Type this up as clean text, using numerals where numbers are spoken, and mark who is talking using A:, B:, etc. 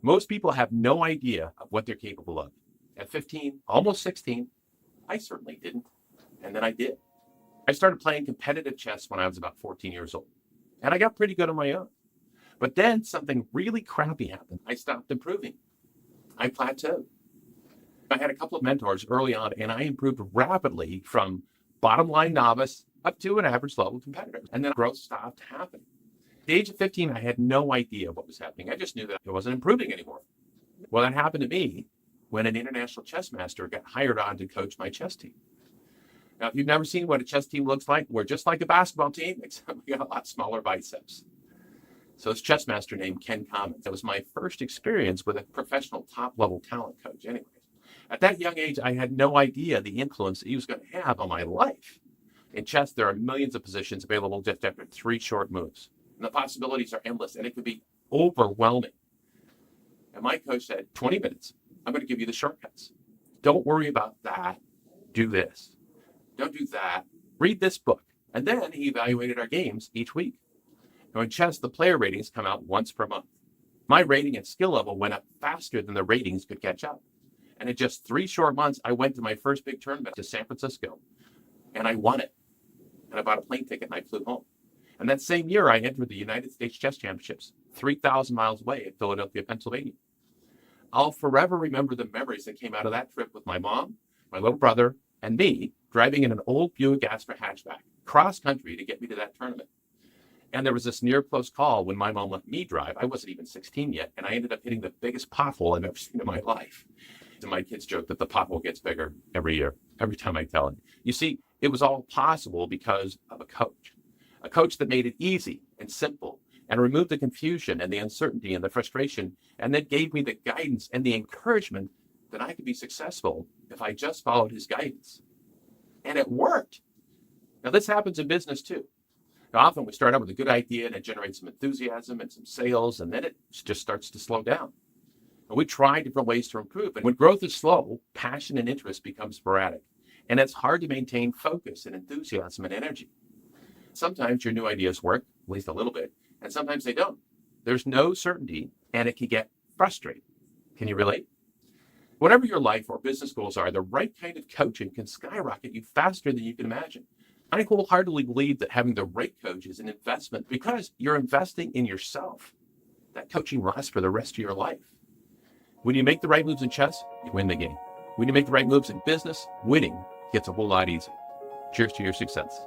A: Most people have no idea of what they're capable of. At 15, almost 16, I certainly didn't. And then I did. I started playing competitive chess when I was about 14 years old. And I got pretty good on my own. But then something really crappy happened. I stopped improving. I plateaued. I had a couple of mentors early on, and I improved rapidly from bottom line novice up to an average level competitor. And then growth stopped happening. At the age of 15, I had no idea what was happening. I just knew that I wasn't improving anymore. Well, that happened to me when an international chess master got hired on to coach my chess team. Now, if you've never seen what a chess team looks like, we're just like a basketball team, except we got a lot smaller biceps. So this chess master named Ken Commons. That was my first experience with a professional top-level talent coach anyways. At that young age, I had no idea the influence that he was going to have on my life. In chess, there are millions of positions available just after 3 short moves. And the possibilities are endless, and it could be overwhelming. And my coach said, 20 minutes, I'm going to give you the shortcuts. Don't worry about that. Do this. Don't do that. Read this book. And then he evaluated our games each week. Now in chess, the player ratings come out once per month. My rating and skill level went up faster than the ratings could catch up. And in just 3 short months, I went to my first big tournament to San Francisco. And I won it. And I bought a plane ticket and I flew home. And that same year, I entered the United States Chess Championships, 3,000 miles away in Philadelphia, Pennsylvania. I'll forever remember the memories that came out of that trip with my mom, my little brother, and me driving in an old Buick Astra hatchback, cross country to get me to that tournament. And there was this near close call when my mom let me drive. I wasn't even 16 yet, and I ended up hitting the biggest pothole I've ever seen in my life. And my kids joke that the pothole gets bigger every year, every time I tell it. You see, it was all possible because of a coach that made it easy and simple and removed the confusion and the uncertainty and the frustration, and then gave me the guidance and the encouragement that I could be successful if I just followed his guidance. And it worked. Now, this happens in business too. Now, often we start out with a good idea and it generates some enthusiasm and some sales, and then it just starts to slow down. And we try different ways to improve. And when growth is slow, passion and interest become sporadic. And it's hard to maintain focus and enthusiasm and energy. Sometimes your new ideas work, at least a little bit, and sometimes they don't. There's no certainty, and it can get frustrating. Can you relate? Whatever your life or business goals are, the right kind of coaching can skyrocket you faster than you can imagine. I wholeheartedly believe that having the right coach is an investment because you're investing in yourself. That coaching lasts for the rest of your life. When you make the right moves in chess, you win the game. When you make the right moves in business, winning gets a whole lot easier. Cheers to your success.